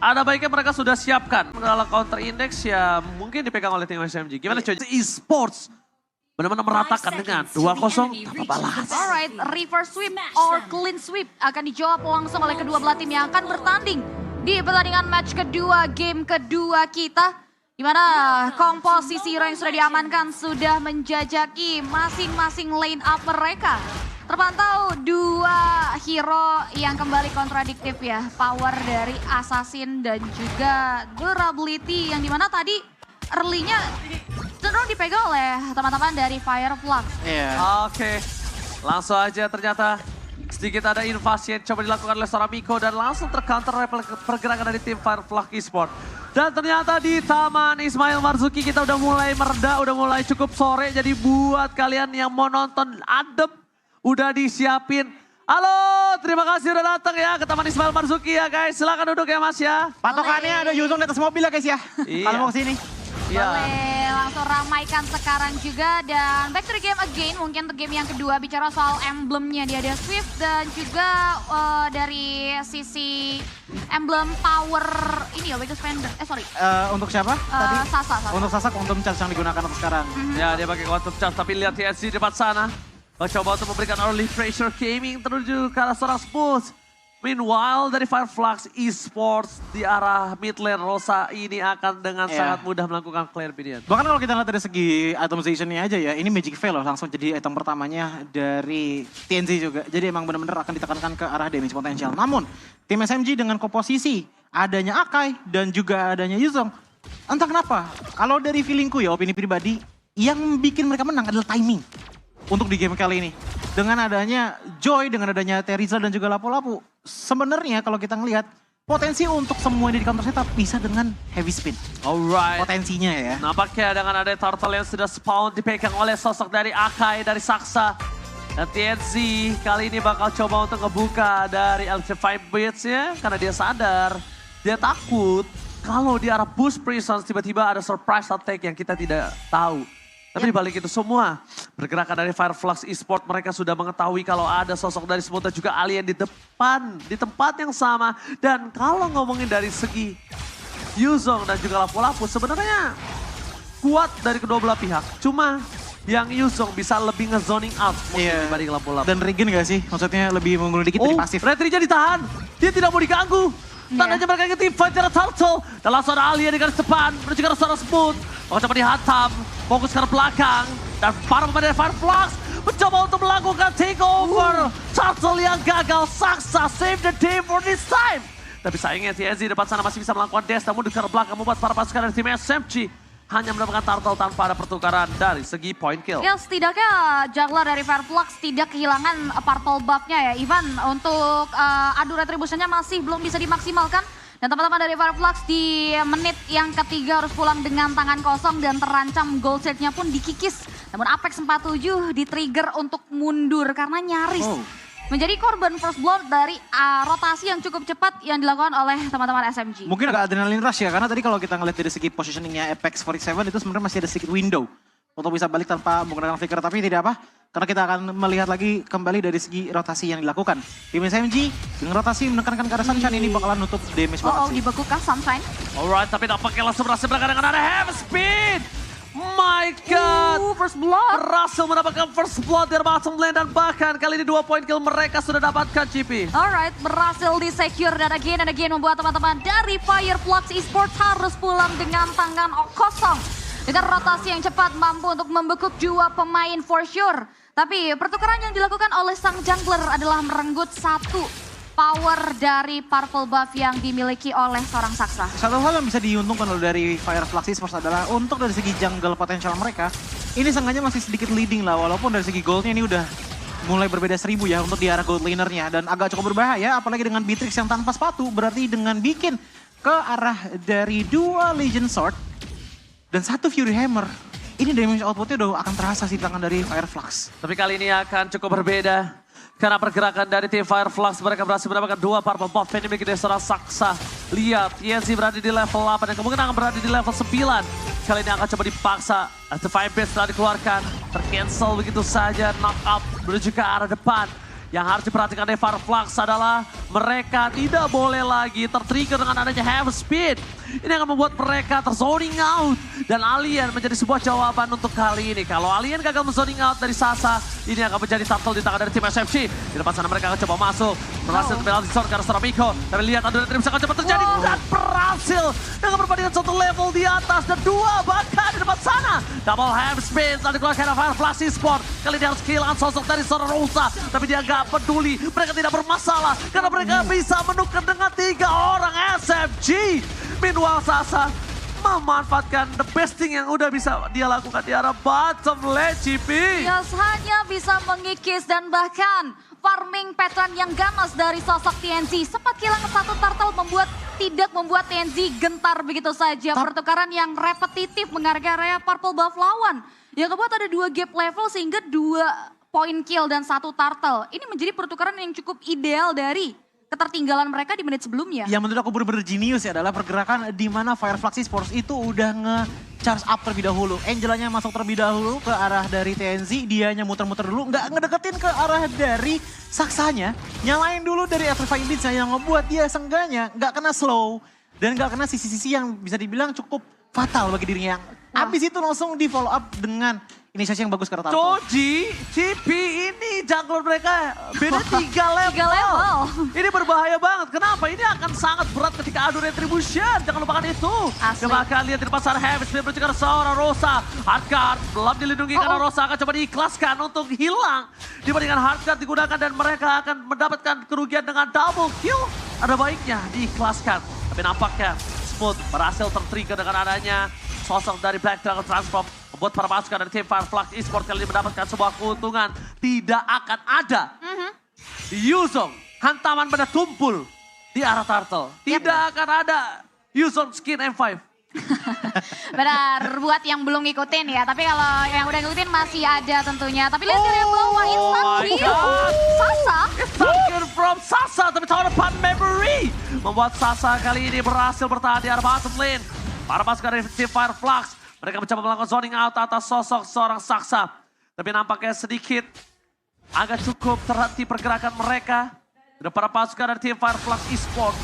Ada baiknya mereka sudah siapkan. Kalau counter index ya mungkin dipegang oleh tim SMG. Gimana coy? E-sports benar-benar meratakan dengan 2-0 tanpa balas. Alright, reverse sweep or clean sweep akan dijawab langsung oleh kedua belah tim yang akan bertanding di pertandingan match kedua, game kedua kita. Di mana komposisi hero yang sudah diamankan sudah menjajaki masing-masing line up mereka. Terpantau dua hero yang kembali kontradiktif ya. Power dari Assassin dan juga durability yang dimana tadi early-nya cenderung dipegang oleh teman-teman dari Fireflux. Oke, langsung aja ternyata sedikit ada invasi yang coba dilakukan oleh seorang Miko dan langsung tercounter oleh pergerakan dari tim Fireflux Esports. Dan ternyata di Taman Ismail Marzuki kita udah mulai mereda, udah mulai cukup sore. Jadi buat kalian yang mau nonton adem, udah disiapin. Halo, terima kasih udah datang ya ke Taman Ismail Marzuki ya guys. Silakan duduk ya Mas ya. Patokannya ada Yuzong di atas mobil ya guys ya. Iya. Kalau mau kesini. Boleh langsung ramaikan sekarang juga dan back to the game again. Mungkin untuk game yang kedua bicara soal emblemnya dia ada Swift dan juga dari sisi emblem power ini ya Vegas Fender. Untuk siapa tadi? Sasa. Untuk Sasa quantum charge yang digunakan untuk sekarang. Ya dia pakai quantum charge tapi lihat TNC di depan sana. Coba untuk memberikan early pressure gaming terus ke arah seorang Smooth. Meanwhile dari Fireflux Esports di arah mid lane Rosa ini akan dengan sangat mudah melakukan clear minion. Bahkan kalau kita lihat dari segi itemization-nya aja ya, ini Magic Veil loh langsung jadi item pertamanya dari TNC juga. Jadi emang benar-benar akan ditekankan ke arah damage potensial. Namun tim SMG dengan komposisi adanya Akai dan juga adanya Yuzong, entah kenapa kalau dari feelingku ya opini pribadi yang bikin mereka menang adalah timing untuk di game kali ini. Dengan adanya Joy, dengan adanya Terizla dan juga Lapu-Lapu. Sebenarnya kalau kita ngelihat potensi untuk semua ini di counter setup bisa dengan heavy spin. Alright. Potensinya ya. Nampaknya dengan ada turtle yang sudah spawn dipegang oleh sosok dari Akai, dari Saksa. Dan TNC kali ini bakal coba untuk ngebuka dari Electrify Beats-nya. Karena dia sadar, dia takut kalau di arah boost prisons tiba-tiba ada surprise attack yang kita tidak tahu. Tapi dibalik itu semua, pergerakan dari Fireflux Esports mereka sudah mengetahui kalau ada sosok dari Smooth dan juga Alien di depan, di tempat yang sama. Dan kalau ngomongin dari segi Yuzong dan juga Lapu-Lapu sebenarnya kuat dari kedua belah pihak. Cuma yang Yuzong bisa lebih nge-zoning out mungkin dibanding Lapu-Lapu. Dan regen gak sih? Maksudnya lebih mengunggul dikit dari pasif. Retrinya ditahan, dia tidak mau diganggu. Tandanya mereka ingin tim fight dari Turtle. Dan langsung ada Alien di garis depan, menuju ke arah seorang Smooth. Mau coba dihantam, fokus ke arah belakang. Dan para pemain dari Fireflux mencoba untuk melakukan takeover. Turtle yang gagal, Saksa save the day for this time. Tapi sayangnya TNC di depan sana masih bisa melakukan dash, namun di arah belakang membuat para pasukan dari tim SMG hanya mendapatkan Turtle tanpa ada pertukaran dari segi point kill. Ya setidaknya jungler dari Fireflux tidak kehilangan purple buff-nya ya Ivan. Untuk adu retributionnya masih belum bisa dimaksimalkan. Dan teman-teman dari Fireflux di menit yang ketiga harus pulang dengan tangan kosong dan terancam gold set-nya pun dikikis. Namun Apex 47 di-trigger untuk mundur karena nyaris menjadi korban first blood dari rotasi yang cukup cepat yang dilakukan oleh teman-teman SMG. Mungkin agak adrenalin rush ya, karena tadi kalau kita ngeliat dari segi positioningnya Apex 47 itu sebenarnya masih ada sedikit window untuk bisa balik tanpa menggunakan flicker, tapi tidak apa. Karena kita akan melihat lagi kembali dari segi rotasi yang dilakukan. Tim SMG dengan rotasi menekankan ke arah Sunshine ini bakalan nutup damage banget sih. Dibekukah Sunshine? Alright, tapi tampaknya langsung berhasil berangkat dengan ada heavy speed. My God, First blood. berhasil mendapatkan first blood dari bottom lane dan bahkan kali ini 2 point kill mereka sudah dapatkan GP. Alright, berhasil di-secure dan again membuat teman-teman dari Fireflux Esports harus pulang dengan tangan kosong. Dengan rotasi yang cepat mampu untuk membekuk dua pemain for sure. Tapi pertukaran yang dilakukan oleh sang jungler adalah merenggut satu power dari purple buff yang dimiliki oleh seorang Saksa. Satu hal yang bisa diuntungkan dari Fireflux Esports adalah untuk dari segi jungle potensial mereka, ini seenggaknya masih sedikit leading lah, walaupun dari segi goldnya ini udah mulai berbeda 1000 ya untuk di arah gold lanernya. Dan agak cukup berbahaya, apalagi dengan Beatrix yang tanpa sepatu, berarti dengan bikin ke arah dari 2 Legend Sword dan 1 Fury Hammer, ini damage outputnya udah akan terasa sih di tangan dari Fireflux. Tapi kali ini akan cukup berbeda. Karena pergerakan dari tim Fireflux mereka berhasil mendapatkan 2 purple buff yang dimiliki dari seorang Saksa. Lihat, TNC berada di level 8 dan kemungkinan akan berada di level 9. Kali ini akan coba dipaksa. Electrify Beats telah dikeluarkan. Tercancel begitu saja, knock up menuju ke arah depan. Yang harus diperhatikan dari Fireflux adalah mereka tidak boleh lagi tertrigger dengan adanya Heavy Speed. Ini akan membuat mereka terzoning out. Dan Alien menjadi sebuah jawaban untuk kali ini. Kalau Alien gagal menzoning out dari Sasa, ini akan menjadi turtle di tangan dari tim SMG. Di depan sana mereka akan coba masuk. Berhasil penalti zone karena seorang Miko. Tapi lihat Aduna Dream akan cepat terjadi. Dan berhasil dengan perbandingan satu level di atas. Dan dua bahkan di depan sana. Double Heavy Speed. Lalu dikeluarkan oleh Fireflux Esport. Kali ini harus kehilangan sosok dari seorang Rosa. Tapi dia gak peduli. Mereka tidak bermasalah. Karena mereka bisa menukar dengan 3 orang SMG. Meanwhile Sasa memanfaatkan the best thing yang udah bisa dia lakukan di arah bottom lane, GP. Yes, hanya bisa mengikis dan bahkan farming pattern yang ganas dari sosok TNZ. Sempat kehilangan satu turtle tidak membuat TNZ gentar begitu saja. Pertukaran yang repetitif menghargai area purple buff lawan. Yang keempat ada 2 gap level sehingga 2 point kill dan 1 turtle. Ini menjadi pertukaran yang cukup ideal dari ketertinggalan mereka di menit sebelumnya. Yang menurut aku benar-benar jenius ya adalah pergerakan di mana Fireflux Esports itu udah nge-charge up terlebih dahulu. Angelanya masuk terlebih dahulu ke arah dari TNZ, dianya muter-muter dulu, nggak ngedeketin ke arah dari Saksanya. Nyalain dulu dari Electrifying Beats yang ngebuat dia sengganya nggak kena slow. Dan nggak kena sisi-sisi yang bisa dibilang cukup fatal bagi dirinya. Abis itu langsung di follow up dengan inisiasi yang bagus ke Turtle. Choji, GP ini jungler mereka beda 3 level. Ini berbahaya banget. Kenapa? Ini akan sangat berat ketika adu retribution. Jangan lupakan itu. Coba lihat di pasar Heavy Speed menuju ke seorang Rosa. Hardcard belum dilindungi karena Rosa akan coba diikhlaskan untuk hilang. Dibandingkan Hardcard digunakan dan mereka akan mendapatkan kerugian dengan double kill. Ada baiknya diikhlaskan. Tapi nampaknya Smooth berhasil tertrigger dengan adanya sosok dari Black Dragon Transform. Membuat para pasukan dari tim Fireflux Esports kali ini mendapatkan sebuah keuntungan. Tidak akan ada Yuzong hantaman pada tumpul di arah Turtle. Tidak akan ada Yuzong skin M5. Benar, buat yang belum ngikutin ya. Tapi kalau yang udah ngikutin masih ada tentunya. Tapi lihat dari bawah, instant kill. Sasa. Instant kill from Sasa, tapi tahun depan Memory. Membuat Sasa kali ini berhasil bertahan di arah bottom lane. Para pasukan dari tim Fireflux. Mereka mencoba melakukan zoning out atas sosok seorang Saksa. Tapi nampaknya sedikit agak cukup terhenti pergerakan mereka. Dan para pasukan dari tim Fireflux Esports.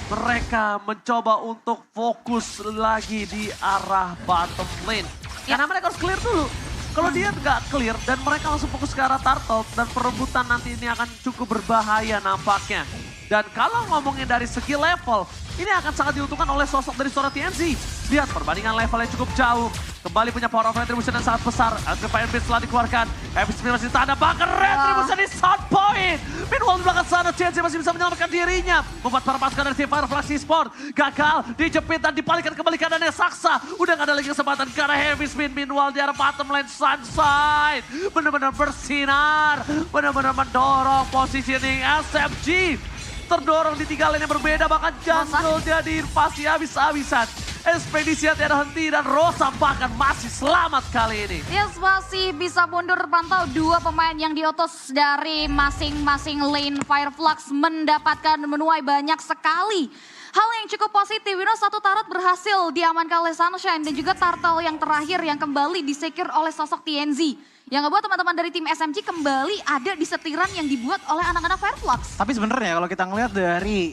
Mereka mencoba untuk fokus lagi di arah bottom lane. Karena mereka harus clear dulu. Kalau dia nggak clear dan mereka langsung fokus ke arah Turtle. Dan perebutan nanti ini akan cukup berbahaya nampaknya. Dan kalau ngomongin dari segi level, ini akan sangat diuntungkan oleh sosok dari seorang TNZ. Lihat perbandingan levelnya cukup jauh. Kembali punya power of retribution yang sangat besar. Electrifying Beats setelah dikeluarkan. Heavy Speed masih tanda bahkan retribution di start point. Meanwhile di belakang sana TNZ masih bisa menyelamatkan dirinya. Membuat para pasukan dari tim Fireflux Esports gagal dijepit dan dipalingkan kembali keadaannya Saksa. Udah gak ada lagi kesempatan karena Heavy Speed. Meanwhile di arah bottom lane Sunside. Benar-benar bersinar. Benar-benar mendorong positioning SMG. Terdorong di 3 lane yang berbeda, bahkan jungle jadi invasi habis-habisan. Ekspedisi tiada henti dan Rosa bahkan masih selamat kali ini. Yes, masih bisa mundur pantau 2 pemain yang diotos dari masing-masing lane. Fireflux mendapatkan menuai banyak sekali hal yang cukup positif. Satu turret berhasil diamankan oleh Sunshine dan juga turtle yang terakhir yang kembali disecure oleh sosok TNZ. Yang ngebuat teman-teman dari tim SMG kembali ada di setiran yang dibuat oleh anak-anak Fireflux. Tapi sebenarnya kalau kita ngelihat dari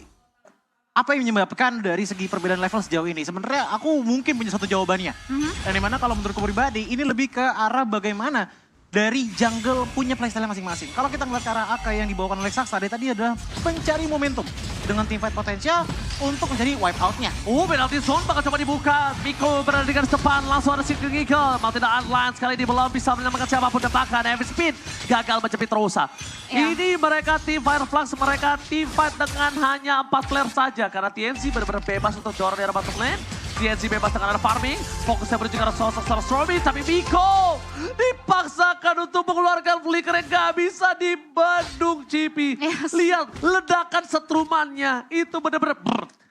apa yang menyebabkan dari segi perbedaan level sejauh ini, sebenarnya aku mungkin punya satu jawabannya. Dan dimana kalau menurutku pribadi ini lebih ke arah bagaimana dari jungle punya playstyle masing-masing. Kalau kita ngeliat ke arah Akai yang dibawakan oleh Saksa dari tadi adalah mencari momentum dengan teamfight potensial untuk menjadi wipe out-nya. Penalty zone bakal coba dibuka. Miko berada di garis depan, langsung ada Secret Eagle. Mau tidak unline sekali ini belum bisa menyelamatkan siapapun dan bahkan Heavy Speed gagal menjepit Rosa. Ini mereka tim Fireflux, mereka teamfight dengan hanya 4 player saja. Karena TNC benar-benar bebas untuk dorong di arah bottom lane. TNC bebas dengan arah farming, fokusnya menuju ke arah sosok Stormy, tapi Miko dipaksakan untuk mengeluarkan flicker yang gak bisa dibendung GP. Lihat ledakan setrumannya, itu benar-benar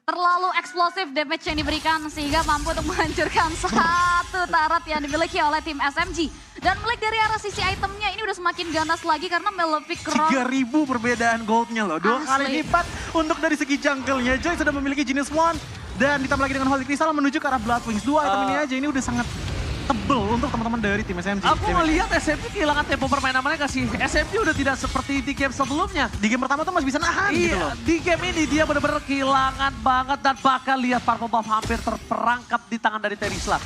terlalu eksplosif damage yang diberikan sehingga mampu untuk menghancurkan satu turret yang dimiliki oleh tim SMG. Dan melihat dari arah sisi itemnya ini udah semakin ganas lagi karena Malefic Crown 3000 perbedaan goldnya loh, 2 kali lipat untuk dari segi jungle-nya. Joy sudah memiliki Genius One dan ditambah lagi dengan Holy Crystal menuju ke arah Blood Wings. 2 item ini aja ini udah sangat tebel untuk teman-teman dari tim SMG. Aku melihat SMG kehilangan tempo permainan mereka sih. SMG udah tidak seperti di game sebelumnya. Di game pertama tuh masih bisa nahan gitu loh. Di game ini dia benar-benar kehilangan banget dan bahkan lihat Purple Buff hampir terperangkap di tangan dari Terisla.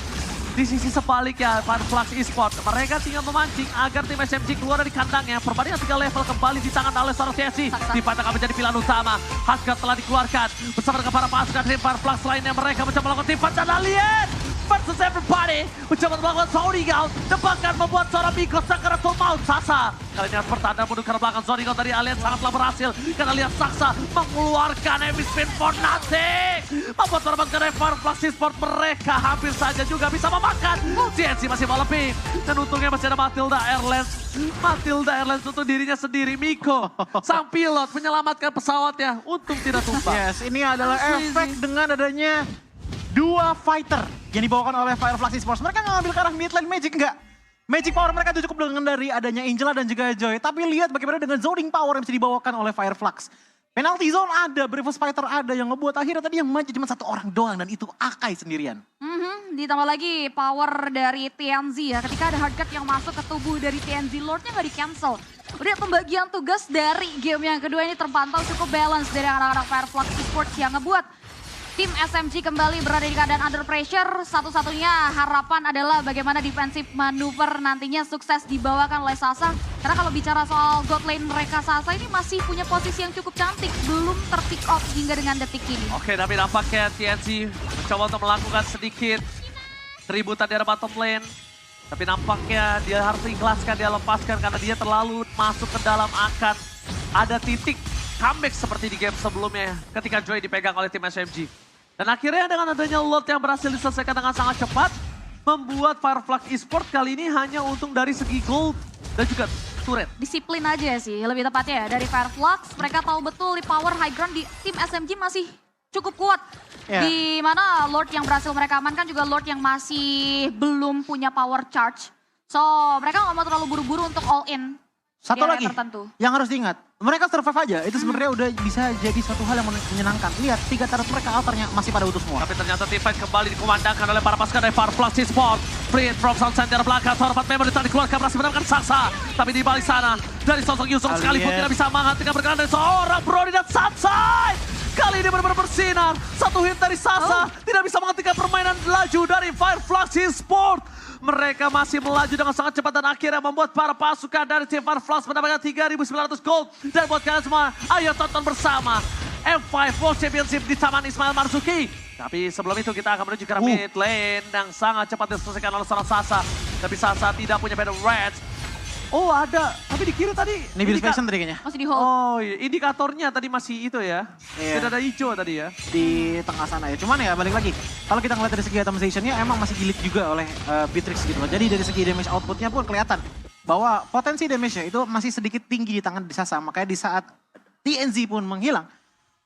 Di sisi sebaliknya, Fireflux Esports, mereka tinggal memancing agar tim SMG keluar dari kandangnya. Perbandingan 3 level kembali di tangan oleh seorang TSC. Tifa akan menjadi pilihan utama. Haskat telah dikeluarkan bersama dengan para pasukan tim Fireflux lainnya. Mereka mencoba melakukan Tifa dan Alien versus everybody. Mencoba melakukan Zodigal dan bahkan membuat seorang Miko Sakaratul Maut Sasa. Kali ini harus bertahan dan mundur ke belakang. Zodigal dari Alien sangatlah berhasil. Karena lihat Saksa mengeluarkan Heavy Spin for nothing. Membuat korban ke Fireflux Esports, mereka hampir saja juga bisa memakan. CNC masih mau lebih. Dan untungnya masih ada Matilda Airlines. Matilda Airlines untuk dirinya sendiri. Miko, sang pilot menyelamatkan pesawatnya. Untung tidak tumpah. Yes, ini adalah efek dengan adanya dua fighter yang dibawakan oleh Fireflux Esports. Mereka nggak ngambil ke arah mid lane Magic, enggak. Magic power mereka itu cukup dengan dari adanya Angela dan juga Joy. Tapi lihat bagaimana dengan zoning power yang bisa dibawakan oleh Fireflux. Penalty zone ada, Bravos Fighter ada, yang ngebuat akhirnya tadi yang maju cuma satu orang doang dan itu Akai sendirian. Ditambah lagi power dari TNZ ya. Ketika ada hardcut yang masuk ke tubuh dari TNZ, Lordnya nggak di-cancel. Udah pembagian tugas dari game yang kedua ini terpantau cukup balance dari anak-anak Fireflux Esports yang ngebuat tim SMG kembali berada di keadaan under pressure. Satu-satunya harapan adalah bagaimana defensive manuver nantinya sukses dibawakan oleh Sasa. Karena kalau bicara soal god lane mereka, Sasa ini masih punya posisi yang cukup cantik. Belum ter-pick off hingga dengan detik ini. Oke, tapi nampaknya TNC mencoba untuk melakukan sedikit keributan di bottom lane. Tapi nampaknya dia harus ikhlaskan, dia lepaskan karena dia terlalu masuk ke dalam akan ada titik comeback seperti di game sebelumnya ketika Joy dipegang oleh tim SMG. Dan akhirnya dengan adanya Lord yang berhasil diselesaikan dengan sangat cepat, membuat Fireflux Esports kali ini hanya untung dari segi gold dan juga turret. Disiplin aja sih lebih tepatnya ya dari Fireflux. Mereka tahu betul di power high ground di tim SMG masih cukup kuat. Yeah. Di mana Lord yang berhasil mereka amankan juga Lord yang masih belum punya power charge. So mereka nggak mau terlalu buru-buru untuk all in. Satu lagi tertentu yang harus diingat, mereka survive aja itu sebenarnya udah bisa jadi suatu hal yang menyenangkan. Lihat 3 turret mereka alternya masih pada utuh semua. Tapi ternyata team fight kembali dikumandangkan oleh para pasukan dari Fireflux Esports. Free from sound center belakang, seorang memory tadi dikeluarkan berhasil mendapatkan Saksa. Tapi di balik sana dari sosok Yusuf sekalipun tidak bisa menghentikan pergerakan dari seorang Brody dan Sunside. Kali ini benar-benar bersinar. Satu hit dari Sasa tidak bisa menghentikan permainan laju dari Fireflux Esports. Mereka masih melaju dengan sangat cepat dan akhirnya membuat para pasukan dari tim Fireflux mendapatkan 3.900 gold. Dan buat kalian semua, ayo tonton bersama M5 World Championship di Taman Ismail Marzuki. Tapi sebelum itu kita akan menuju ke mid lane yang sangat cepat diselesaikan oleh seorang Sasa. Tapi Sasa tidak punya Battle Reds. Oh ada, tapi di kiri tadi. Ini Billy Fashion tadi kayaknya. Masih di hold. Oh iya, indikatornya tadi masih itu ya. Iya. Tidak ada hijau tadi ya. Di tengah sana ya. Cuman ya balik lagi, kalau kita ngeliat dari segi itemization-nya emang masih gilit juga oleh Beatrix gitu loh. Jadi dari segi damage output-nya pun kelihatan bahwa potensi damage-nya itu masih sedikit tinggi di tangan di Sasa. Makanya di saat TNZ pun menghilang,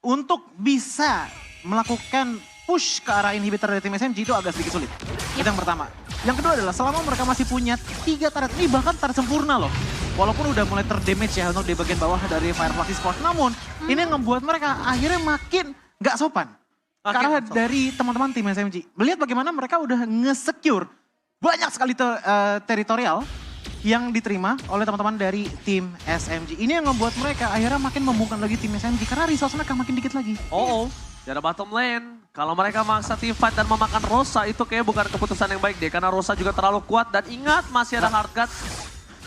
untuk bisa melakukan push ke arah inhibitor dari tim SMG itu agak sedikit sulit. Itu yang pertama. Yang kedua adalah selama mereka masih punya 3 turret, ini bahkan turret sempurna loh. Walaupun udah mulai terdamage ya untuk di bagian bawah dari Fireflux Esports. Namun ini yang membuat mereka akhirnya makin gak sopan. Karena dari teman-teman tim SMG. Melihat bagaimana mereka udah nge-secure banyak sekali teritorial yang diterima oleh teman-teman dari tim SMG. Ini yang membuat mereka akhirnya makin membungkam lagi tim SMG. Karena resource mereka makin dikit lagi. Dari bottom lane, kalau mereka maksa team fight dan memakan Rosa itu kayak bukan keputusan yang baik deh. Karena Rosa juga terlalu kuat dan ingat masih ada hardcut.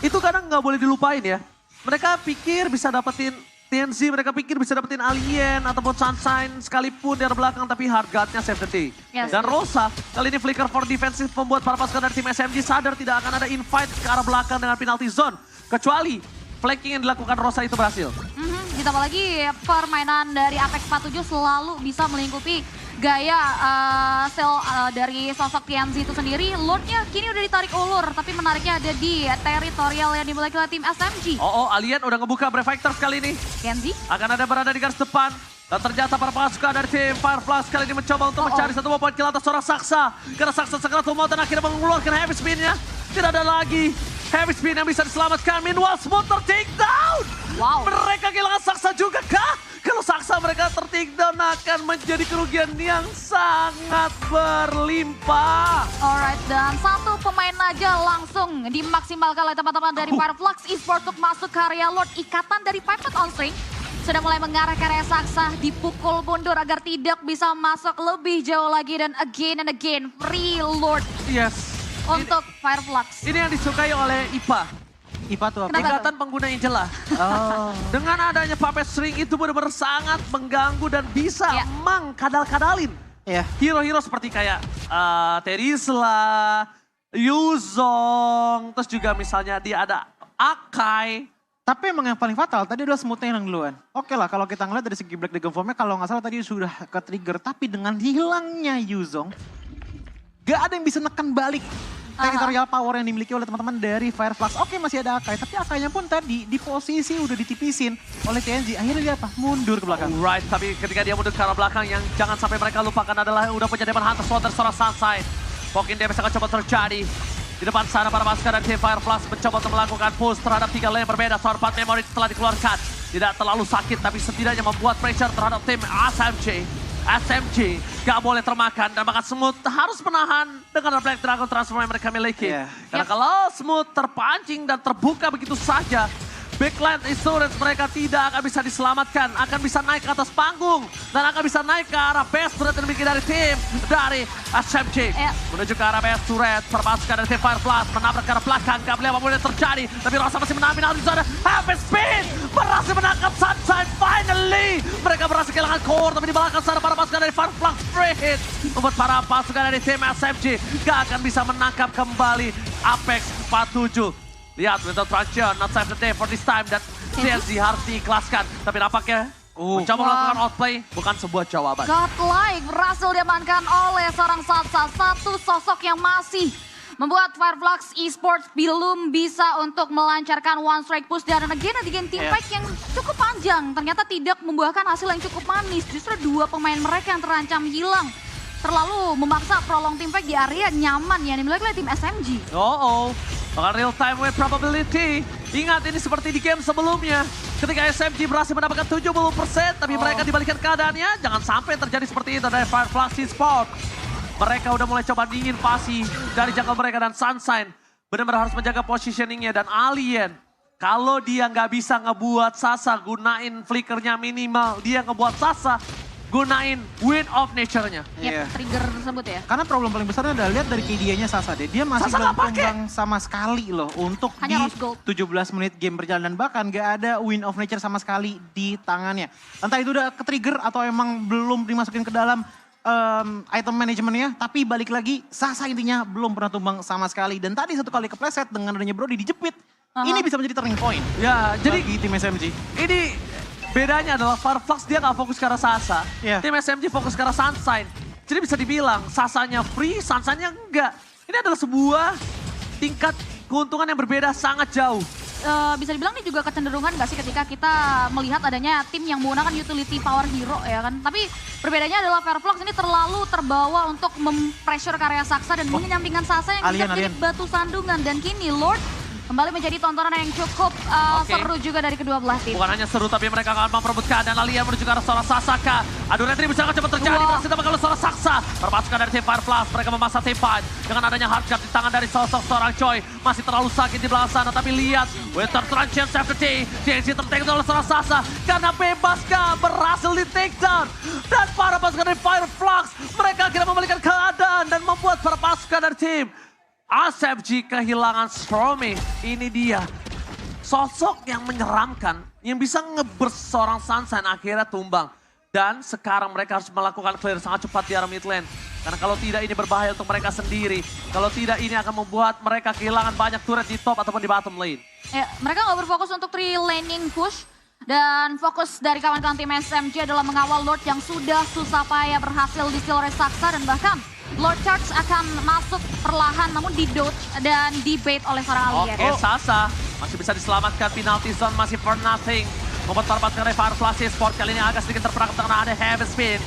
Itu kadang nggak boleh dilupain ya. Mereka pikir bisa dapetin TNC, mereka pikir bisa dapetin Alien ataupun Sunshine sekalipun dari belakang. Tapi hardcutnya save the day. Yes. Dan Rosa kali ini flicker for defensive membuat para pasukan dari tim SMG sadar tidak akan ada invite ke arah belakang dengan penalty zone. Kecuali flanking yang dilakukan Rosa itu berhasil. Ditambah lagi permainan dari Apex 47 selalu bisa melingkupi gaya dari sosok TNZ itu sendiri. Lordnya kini udah ditarik ulur, tapi menariknya ada di teritorial yang dimiliki oleh tim SMG. Alien udah ngebuka Brave Fighters kali ini. Kenzie Akan ada berada di garis depan. Dan ternyata para pasukan dari tim Fireflux kali ini mencoba untuk mencari satu poin kill atas seorang Saksa. Karena Saksa Sakaratul Maut dan akhirnya mengeluarkan heavy spin-nya. Tidak ada lagi heavy spin yang bisa diselamatkan. Meanwhile, Smooth take down. Wow. Mereka kehilangan Saksa juga kah? kalau Saksa mereka tertakedown akan menjadi kerugian yang sangat berlimpah. Alright, dan satu pemain aja langsung dimaksimalkan oleh teman-teman dari Fireflux Esports untuk masuk ke area Lord. Ikatan dari Pipet on string sudah mulai mengarah ke area Saksa, dipukul mundur agar tidak bisa masuk lebih jauh lagi, dan and again free Lord Yes. untuk Fireflux. Ini yang disukai oleh IPA. IPA tuh apa? Kenapa? Ikatan pengguna Angela. Oh. Dengan adanya puppet string itu benar-benar sangat mengganggu dan bisa Ya. mengkadal-kadalin Iya. hero-hero seperti kayak Terisla, Yuzong, terus juga misalnya dia ada Akai. Tapi emang yang paling fatal tadi adalah Smoothnya yang duluan. Oke lah kalau kita ngeliat dari segi Black Dragon formnya kalau nggak salah tadi sudah ke trigger. Tapi dengan hilangnya Yuzong, gak ada yang bisa nekan balik territorial power yang dimiliki oleh teman-teman dari Fireflux. Oke masih ada Akai, tapi Akainya pun tadi di posisi udah ditipisin oleh TNZ. Akhirnya dia apa? Mundur ke belakang. Right, tapi ketika dia mundur ke arah belakang yang jangan sampai mereka lupakan adalah udah punya Demon Hunter Swatter seorang Sunshine. Mungkin dia bisa coba terjadi. Di depan sana para pasukan dari tim Fireflux mencoba untuk melakukan push terhadap 3 lane berbeda. Sound Part Memory telah dikeluarkan. Tidak terlalu sakit tapi setidaknya membuat pressure terhadap tim SMG gak boleh termakan, dan bahkan Smooth harus menahan dengan Black Dragon transform yang mereka miliki. Yeah. Karena kalau Smooth terpancing dan terbuka begitu saja, backline insurance mereka tidak akan bisa diselamatkan, akan bisa naik ke atas panggung dan akan bisa naik ke arah base turret yang dimiliki dari tim dari SMG. Menuju ke arah base turret, perpasukan dari tim Fireflux menabrak ke arah belakang, gak boleh apapun yang terjadi, tapi Rosa masih menampil di sana. Happy Speed berhasil menangkap Sunshine finally. Mereka berhasil kehilangan core, tapi di belakang sana para pasukan dari Fireflux free hit membuat para pasukan dari tim SMG gak akan bisa menangkap kembali Apex 47. Lihat, Winter Truncheon, not save the day for this time, dan TNZ harus diikhlaskan. Tapi nampaknya mencoba melakukan outplay bukan sebuah jawaban. Godlike berhasil diamankan oleh seorang Saksa, satu sosok yang masih membuat Fireflux Esports belum bisa untuk melancarkan one strike push, dan again team fight yang cukup panjang ternyata tidak membuahkan hasil yang cukup manis. Justru dua pemain mereka yang terancam hilang, terlalu memaksa prolong team fight di area nyaman yang dimiliki oleh tim SMG. Bahkan real time win probability. Ingat ini seperti di game sebelumnya. Ketika SMG berhasil mendapatkan 70%, tapi mereka dibalikan keadaannya. Jangan sampai terjadi seperti itu dari Fireflux Esports. Mereka udah mulai coba diinvasi dari jungle mereka, dan Sunshine benar-benar harus menjaga positioningnya. Dan Alien, kalau dia nggak bisa ngebuat Sasa gunain flickernya minimal, dia ngebuat Sasa gunain Wind of Nature-nya. Trigger tersebut ya. Karena problem paling besarnya adalah lihat dari KD-nya Sasa deh. Dia masih Sasa belum nggak pakai. tumbang sama sekali loh untuk Hanya di Rose Gold. 17 menit game berjalan. Dan bahkan gak ada Wind of Nature sama sekali di tangannya. Entah itu udah ke-trigger atau emang belum dimasukin ke dalam item manajemennya. Tapi balik lagi, Sasa intinya belum pernah tumbang sama sekali. Dan tadi satu kali kepleset dengan adanya Brody dijepit. Ini bisa menjadi turning point Ya, jadi bagi tim SMG. ini bedanya adalah Fireflux dia nggak fokus ke arah Sasa. Iya. Tim SMG fokus ke arah Sunshine. Jadi bisa dibilang Sasanya free, Sunshine-nya enggak. Ini adalah sebuah tingkat keuntungan yang berbeda sangat jauh. Bisa dibilang ini juga kecenderungan nggak sih ketika kita melihat adanya tim yang menggunakan utility power hero ya kan. Tapi perbedaannya adalah Fireflux ini terlalu terbawa untuk mempressure karya Saksa dan menyampingkan Sasa yang bisa jadi batu sandungan. Dan kini Lord kembali menjadi tontonan yang cukup seru juga dari kedua belah tim. Bukan hanya seru, tapi mereka akan memperebutkan, dan Alia menuju ke arah seorang Sasaka. Adu retri bisa cepat terjadi, berhasil dapat kalau seorang Saksa. Perpasukan dari tim Fireflux, mereka memasang tim fight. Dengan adanya hard guard di tangan dari sosok seorang Choi. Masih terlalu sakit di belakang sana, tapi lihat. Winter Truncheon save the day. TNC tertakedown oleh seorang Sasa. Karena bebaskan, berhasil di takedown. Dan para pasukan dari Fireflux, mereka akhirnya membalikan keadaan dan membuat para pasukan dari tim SMG kehilangan Stormy. Ini dia sosok yang menyeramkan yang bisa ngeburst seorang Sunshine, akhirnya tumbang. Dan sekarang mereka harus melakukan clear sangat cepat di arah mid lane. Karena kalau tidak ini berbahaya untuk mereka sendiri. Kalau tidak ini akan membuat mereka kehilangan banyak turret di top ataupun di bottom lane. Ya, mereka nggak berfokus untuk 3 laning push. Dan fokus dari kawan-kawan tim SMG adalah mengawal Lord yang sudah susah payah berhasil di-steal oleh Saksa. Dan bahkan Lord Charge akan masuk perlahan namun di-dodge dan di-bait oleh seorang Alien. Oke, Sasa masih bisa diselamatkan, penalty zone masih for nothing. Membuat para pasukan dari Fireflux Esports kali ini agak sedikit terperangkap karena ada heavy spin.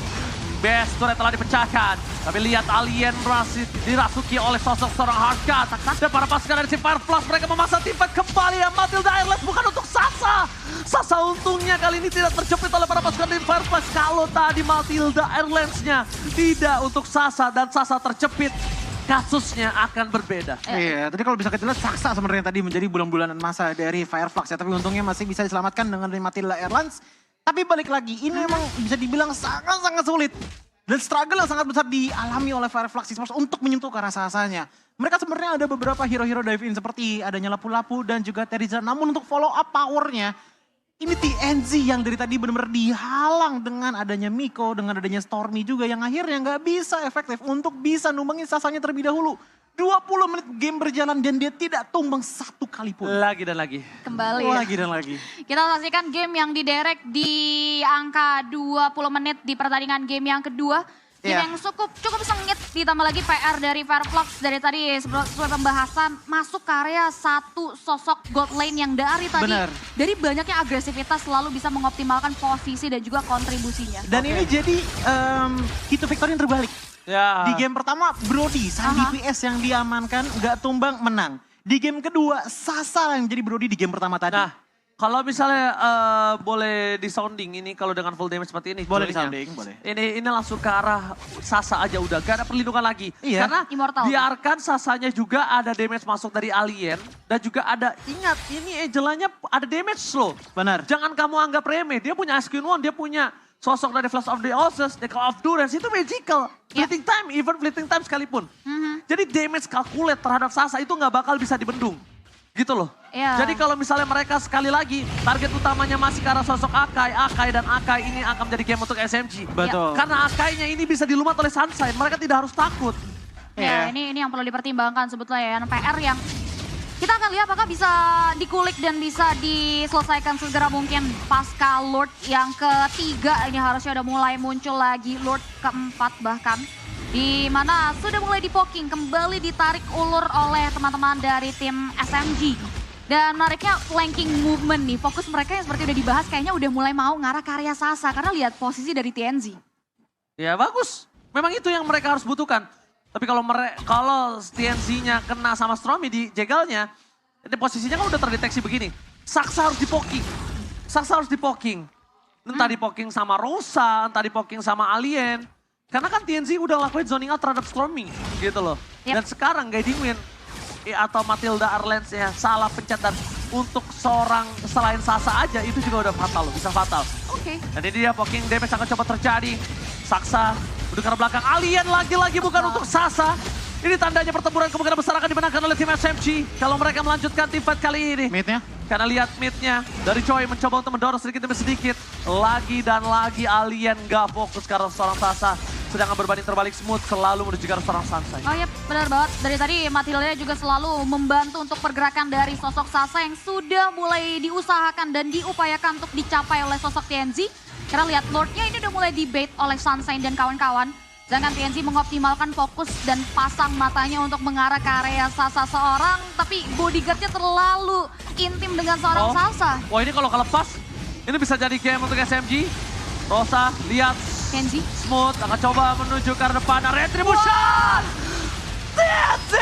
Best turret telah dipecahkan. Tapi lihat Alien masih dirasuki oleh sosok seorang Hardcat. Dan para pasukan dari si Fireflash mereka memasang teamfight kembali ya. Matilda Airlines bukan untuk Sasa. Sasa untungnya kali ini tidak terjepit oleh para pasukan dari Fireflash. Kalau tadi Matilda Airlines-nya tidak untuk Sasa dan Sasa terjepit, kasusnya akan berbeda. Iya, tadi kalau bisa kita lihat Saksa sebenarnya tadi menjadi bulan-bulanan masa dari Fireflux ya. Tapi untungnya masih bisa diselamatkan dengan Matilda Airlines. Tapi balik lagi, ini memang bisa dibilang sangat-sangat sulit. Dan struggle yang sangat besar dialami oleh Fireflux Esports untuk menyentuh ke arah Sasanya. Mereka sebenarnya ada beberapa hero-hero dive-in seperti adanya Lapu-Lapu dan juga Teriza. Namun untuk follow up powernya, ini TNZ yang dari tadi benar-benar dihalang dengan adanya Miko, dengan adanya Stormy juga yang akhirnya nggak bisa efektif untuk bisa numbangin Sasanya terlebih dahulu. 20 menit game berjalan dan dia tidak tumbang satu kali pun. Lagi dan lagi. Kembali ya. Lagi dan lagi. Kita saksikan game yang diderek di angka 20 menit di pertandingan game yang kedua. Game yang cukup sengit, ditambah lagi PR dari Fireflux dari tadi sesuai pembahasan masuk ke area satu sosok god lane yang dari tadi. Bener. Dari banyaknya agresivitas selalu bisa mengoptimalkan posisi dan juga kontribusinya. Dan ini jadi itu victory yang terbalik. Ya. Di game pertama Brody, sang DPS yang diamankan nggak tumbang menang. Di game kedua Sasa yang jadi Brody di game pertama tadi. Nah, kalau misalnya boleh di sounding ini kalau dengan full damage seperti ini. Boleh di joinnya. sounding, boleh. Ini langsung ke arah Sasa aja udah, gak ada perlindungan lagi. Iya. Karena Immortal. biarkan Sasanya juga ada damage masuk dari Alien. Dan juga ada, ingat ini Angelanya ada damage loh. Benar. Jangan kamu anggap remeh, dia punya SQ1, dia punya sosok dari Flash of the Oses, Decay of Durance, itu magical. Fleeting time, even fleeting time sekalipun. Jadi damage calculate terhadap Sasa itu nggak bakal bisa dibendung. Gitu loh. Iya. Jadi kalau misalnya mereka sekali lagi, target utamanya masih ke arah sosok Akai dan Akai ini akan menjadi game untuk SMG. Betul. Karena Akainya ini bisa dilumat oleh Sunshine, mereka tidak harus takut. Ya, ini yang perlu dipertimbangkan sebetulnya ya, PR yang kita akan lihat apakah bisa dikulik dan bisa diselesaikan segera mungkin pasca Lord yang ketiga. Ini harusnya udah mulai muncul lagi, Lord keempat bahkan. Di mana sudah mulai dipoking, kembali ditarik ulur oleh teman-teman dari tim SMG. Dan menariknya flanking movement nih, fokus mereka yang seperti udah dibahas kayaknya udah mulai mau ngarah ke area Sasa. Karena lihat posisi dari TNZ. Ya bagus, memang itu yang mereka harus butuhkan. Tapi kalau TNZ-nya kena sama Stormy di jegalnya, ini posisinya kan udah terdeteksi begini. Saksa harus dipoking. Saksa harus dipoking. Entah dipoking sama Rosa, entah dipoking sama Alien. Karena kan TNZ udah lakuin zoning out terhadap Stormy gitu loh. Dan sekarang Guiding Wind atau Matilda Airlines ya salah pencet dan untuk seorang selain Sasa aja itu juga udah fatal loh, bisa fatal. Oke. Dan ini dia poking damage akan coba terjadi. Saksa udah ke belakang, Alien lagi-lagi bukan untuk Sasa. Ini tandanya pertempuran kemungkinan besar akan dimenangkan oleh tim SMG. Kalau mereka melanjutkan tim fight kali ini. Mid-nya? Karena lihat mid-nya dari Choi mencoba untuk mendorong sedikit demi sedikit. Lagi dan lagi Alien gak fokus ke arah seorang Sasa. Sedangkan berbanding terbalik Smooth selalu menuju ke arah seorang Sunshine. Oh iya benar banget. Dari tadi Matilda juga selalu membantu untuk pergerakan dari sosok Sasa yang sudah mulai diusahakan dan diupayakan untuk dicapai oleh sosok TNZ. Karena lihat Lordnya ini udah mulai debate oleh Sunshine dan kawan-kawan. Sedangkan TNZ mengoptimalkan fokus dan pasang matanya untuk mengarah ke area Sasa seorang. Tapi bodyguardnya terlalu intim dengan seorang Sasa. Wah ini kalau kelepas, ini bisa jadi game untuk SMG. Rosa, lihat. TNZ. Smooth akan coba menuju ke arah depan. Retribution! TNZ!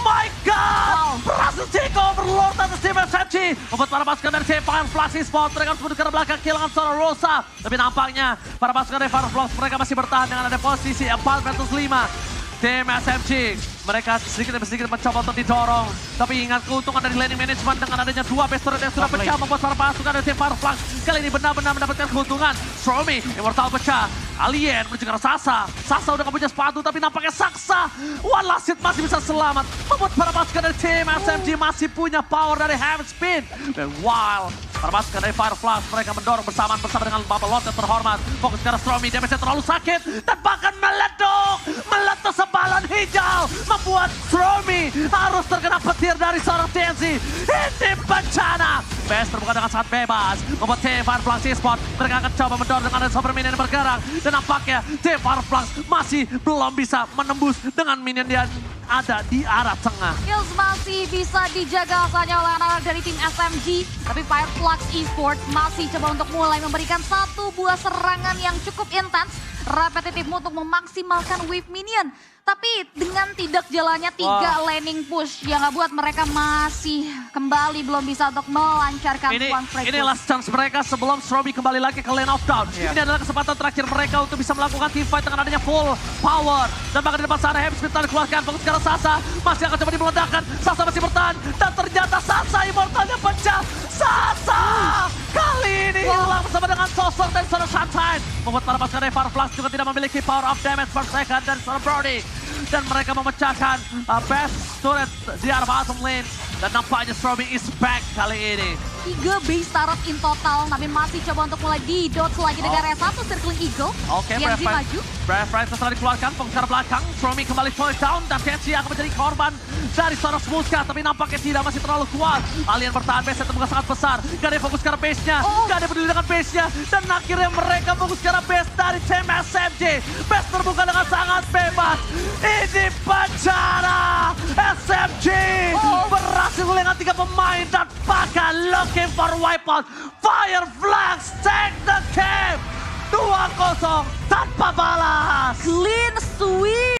My God! Berhasil take over Lord atas tim SMG. Membuat para pasukan dari Fireflux Esports mereka harus menuju ke arah belakang kehilangan seorang Rosa. Tapi nampaknya para pasukan dari Fireflux mereka masih bertahan dengan ada posisi 4 versus 5. Tim SMG mereka sedikit demi sedikit mencoba untuk didorong. Tapi ingat keuntungan dari laning management dengan adanya 2 base turret yang sudah pecah membuat para pasukan dari tim Fireflux kali ini benar-benar mendapatkan keuntungan. Stormy, Immortal pecah. Alien menuju ke arah Sasa. Sasa udah gak punya sepatu tapi nampaknya Saksa. One last hit masih bisa selamat. Membuat para pasukan dari tim SMG masih punya power dari Heaven Spin. Dan while para pasukan dari Fireflux mereka mendorong bersama dengan Bubble Lord yang terhormat. Fokus ke arah Stormy, damage-nya terlalu sakit. Dan bahkan meledak. Meletus sebalan hijau. Membuat Stormy harus terkena petir dari seorang TNZ. Ini bencana. Best terbuka dengan sangat bebas. Membuat tim Fireflux Esports mereka akan coba mendorong dengan ada super minion yang bergerak. Dan nampaknya tim Fireflux masih belum bisa menembus dengan minion yang ada di arah tengah. Kills masih bisa dijaga asalnya oleh anak-anak dari tim SMG. Tapi Fireflux Esports masih coba untuk mulai memberikan satu buah serangan yang cukup intens. repetitif untuk memaksimalkan wave minion. Tapi dengan tidak jalannya 3 laning push yang nggak buat mereka masih kembali belum bisa untuk melancarkan Swan Strike. Ini last chance mereka sebelum Stroby kembali lagi ke lane of down. Ini adalah kesempatan terakhir mereka untuk bisa melakukan team fight dengan adanya full power. Dan bahkan di depan sana Heavy Speed dikeluarkan, fokus ke arah Sasa. Masih akan coba dimeledakkan, Sasa masih bertahan. Dan ternyata Sasa Immortalnya pecah. Sasa kali ini hilang bersama dengan sosok dari seorang Sunshine. Membuat para pasukan dari Fireflux juga tidak memiliki power of damage per second dari seorang Brody. Dan mereka memecahkan best turret di arah bottom lane. Dan nampaknya Stroby is back kali ini. 3 base turret in total, tapi masih coba untuk mulai di-dodge lagi dengan satu circling Eagle. Oke, TNC maju. Breath Right setelah dikeluarkan, fokus ke belakang. Stromy kembali fall down dan TNC akan menjadi korban dari seorang Smoothka. Tapi nampaknya tidak, masih terlalu kuat. Alien bertahan, base terbuka sangat besar. Gak ada yang fokus ke arah base-nya, gak ada yang peduli dengan base-nya. Dan akhirnya mereka fokus ke arah base dari tim SMG. Base terbuka dengan sangat bebas. Ini penjara SMG berhasil dengan 3 pemain dan bahkan looking for wipeout. Fireflux take the game 2-0 tanpa balas. Clean sweep.